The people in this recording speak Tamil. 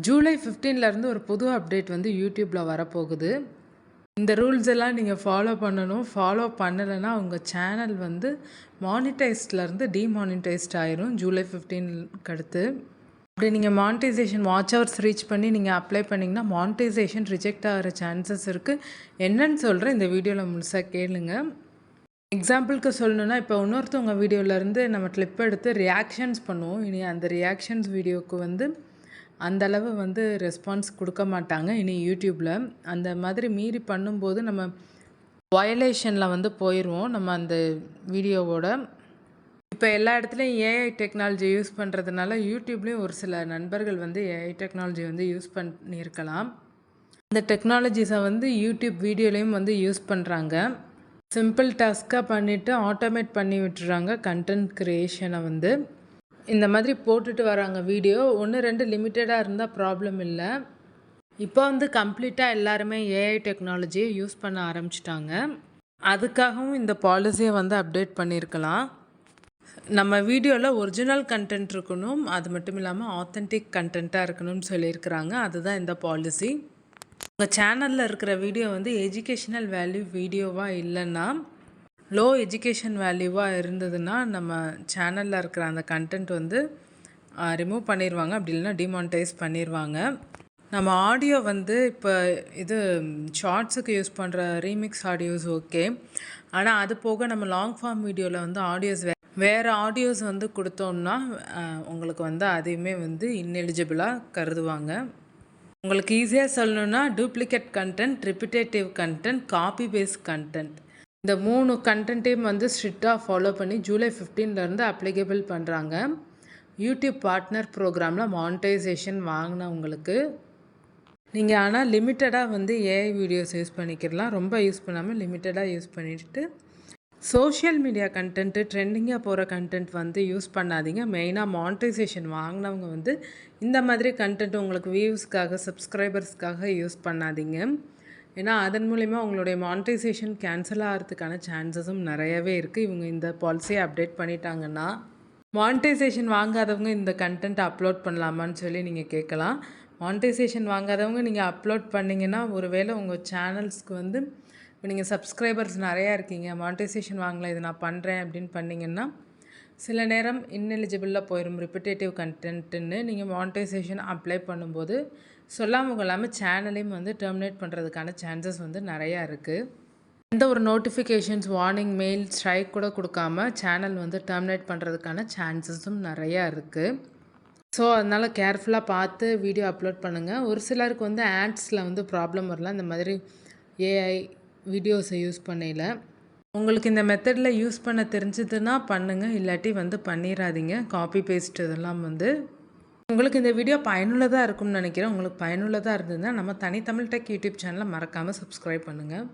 ஜூலை 15லேருந்து ஒரு புது அப்டேட் வந்து யூடியூப்பில் வரப்போகுது. இந்த ரூல்ஸ் எல்லாம் நீங்கள் ஃபாலோ பண்ணணும். ஃபாலோ பண்ணலைன்னா உங்கள் சேனல் வந்து மானிட்டைஸ்ட்லேருந்து டீமானிட்டைஸ்ட் ஆயிரும் ஜூலை 15க்கு அடுத்து. அப்படி நீங்கள் மானிட்டைசேஷன் வாட்ச் ஹவர்ஸ் ரீச் பண்ணி நீங்கள் அப்ளை பண்ணிங்கன்னா மானிட்டைசேஷன் ரிஜெக்ட் ஆகிற சான்சஸ் இருக்குது. என்னன்னு சொல்கிறேன், இந்த வீடியோவில் முழுசாக கேளுங்க. எக்ஸாம்பிளுக்கு சொல்லணுன்னா, இப்போ இன்னொருத்தவங்க வீடியோவிலேருந்து நம்ம கிளிப் எடுத்து ரியாக்ஷன்ஸ் பண்ணுவோம். இனி அந்த ரியாக்ஷன்ஸ் வீடியோவுக்கு வந்து அந்தளவு வந்து ரெஸ்பான்ஸ் கொடுக்க மாட்டாங்க இனி யூடியூப்பில். அந்த மாதிரி மீறி பண்ணும்போது நம்ம வயலேஷனில் வந்து போயிடுவோம் நம்ம அந்த வீடியோவோட. இப்போ எல்லா இடத்துலையும் ஏஐ டெக்னாலஜி யூஸ் பண்ணுறதுனால யூடியூப்லேயும் ஒரு சில நண்பர்கள் வந்து ஏஐ டெக்னாலஜி வந்து யூஸ் பண்ணியிருக்கலாம். அந்த டெக்னாலஜிஸை வந்து யூடியூப் வீடியோலையும் வந்து யூஸ் பண்ணுறாங்க. சிம்பிள் டாஸ்க்காக பண்ணிவிட்டு ஆட்டோமேட் பண்ணி விட்டுறாங்க கண்டென்ட் க்ரியேஷனை வந்து. இந்த மாதிரி போட்டுட்டு வராங்க வீடியோ. 1-2 லிமிட்டடாக இருந்தால் ப்ராப்ளம் இல்லை. இப்போ வந்து கம்ப்ளீட்டாக எல்லாருமே ஏஐ டெக்னாலஜியை யூஸ் பண்ண ஆரம்பிச்சிட்டாங்க. அதுக்காகவும் இந்த பாலிசியை வந்து அப்டேட் பண்ணியிருக்கலாம். நம்ம வீடியோவில் ஒரிஜினல் கண்டென்ட் இருக்கணும், அது மட்டும் இல்லாமல் ஆத்தென்டிக் கண்டென்ட்டாக இருக்கணும்னு சொல்லியிருக்கிறாங்க. அதுதான் இந்த பாலிசி. உங்கள் சேனலில் இருக்கிற வீடியோ வந்து எஜுகேஷ்னல் வேல்யூ வீடியோவாக இல்லைன்னா, லோ எஜுகேஷன் வேல்யூவாக இருந்ததுன்னா நம்ம சேனலில் இருக்கிற அந்த கண்டென்ட் வந்து ரிமூவ் பண்ணிடுவாங்க. அப்படி இல்லைன்னா டிமானிட்டைஸ் பண்ணிடுவாங்க. நம்ம ஆடியோ வந்து இப்போ இது ஷார்ட்ஸுக்கு யூஸ் பண்ணுற ரீமிக்ஸ் ஆடியோஸ் ஓகே. ஆனால் அது போக நம்ம லாங் ஃபார்ம் வீடியோவில் வந்து ஆடியோஸ் வேறு ஆடியோஸ் வந்து கொடுத்தோம்னா உங்களுக்கு வந்து அதையுமே வந்து இன்எலிஜிபிளாக கருதுவாங்க. உங்களுக்கு ஈஸியாக சொல்லணுன்னா duplicate content, repetitive content, copy paste content, இந்த 3 கண்டென்ட்டையும் வந்து ஸ்ட்ரிக்டாக ஃபாலோ பண்ணி ஜூலை 15லேருந்து அப்ளிகேபிள் பண்ணுறாங்க. யூடியூப் பார்ட்னர் ப்ரோக்ராமில் மானிட்டைசேஷன் வாங்கினவங்களுக்கு. நீங்கள் ஆனால் லிமிட்டடாக வந்து ஏஐ வீடியோஸ் யூஸ் பண்ணிக்கிறலாம். ரொம்ப யூஸ் பண்ணாமல் லிமிட்டடாக யூஸ் பண்ணிவிட்டு சோஷியல் மீடியா கண்டென்ட்டு, ட்ரெண்டிங்காக போகிற கண்டென்ட் வந்து யூஸ் பண்ணாதீங்க. மெயினாக மானிட்டைசேஷன் வாங்கினவங்க வந்து இந்த மாதிரி கண்டென்ட் உங்களுக்கு வியூஸ்க்காக, சப்ஸ்கிரைபர்ஸ்க்காக யூஸ் பண்ணாதீங்க. ஏன்னா அதன் மூலிமா உங்களுடைய மானிட்டைசேஷன் கேன்சல் ஆகிறதுக்கான சான்சஸும் நிறையவே இருக்குது. இவங்க இந்த பாலிசியை அப்டேட் பண்ணிட்டாங்கன்னா. மானிட்டைசேஷன் வாங்காதவங்க இந்த கண்டென்ட் அப்லோட் பண்ணலாமான்னு சொல்லி நீங்கள் கேட்கலாம். மானிட்டைசேஷன் வாங்காதவங்க நீங்கள் அப்லோட் பண்ணிங்கன்னா ஒருவேளை உங்கள் சேனல்ஸ்க்கு வந்து இப்போ நீங்கள் சப்ஸ்கிரைபர்ஸ் நிறையா இருக்கீங்க, மானிட்டைசேஷன் வாங்கலை, இது நான் பண்ணுறேன் அப்படின்னு பண்ணிங்கன்னா சில நேரம் இன்எலிஜிபிளாக போயிடும். ரிப்பிட்டேட்டிவ் கண்டென்ட்டுன்னு நீங்கள் மானிட்டைசேஷன் அப்ளை பண்ணும்போது சொல்லாமல் கொள்ளாமல் சேனலையும் வந்து டெர்மினேட் பண்ணுறதுக்கான சான்சஸ் வந்து நிறையா இருக்குது. எந்த ஒரு நோட்டிஃபிகேஷன்ஸ், வார்னிங், மெயில், ஸ்ட்ரைக் கூட கொடுக்காம சேனல் வந்து டெர்மினேட் பண்ணுறதுக்கான சான்சஸும் நிறையா இருக்குது. ஸோ அதனால் கேர்ஃபுல்லாக பார்த்து வீடியோ அப்லோட் பண்ணுங்கள். ஒரு சிலருக்கு வந்து ஆட்ஸில் வந்து ப்ராப்ளம் வரலாம் இந்த மாதிரி ஏஐ வீடியோஸை யூஸ் பண்ணையில். உங்களுக்கு இந்த மெத்தடில் யூஸ் பண்ண தெரிஞ்சதுன்னா பண்ணுங்கள், இல்லாட்டி வந்து பண்ணிடாதீங்க. காப்பி பேஸ்ட் இதெல்லாம் வந்து. உங்களுக்கு இந்த வீடியோ பயனுள்ளதாக இருக்கும்னு நினைக்கிறேன். உங்களுக்கு பயனுள்ளதாக இருந்ததுன்னா நம்ம தனித்தமிழ் டெக் யூடியூப் சேனலை மறக்காமல் சப்ஸ்கிரைப் பண்ணுங்கள்.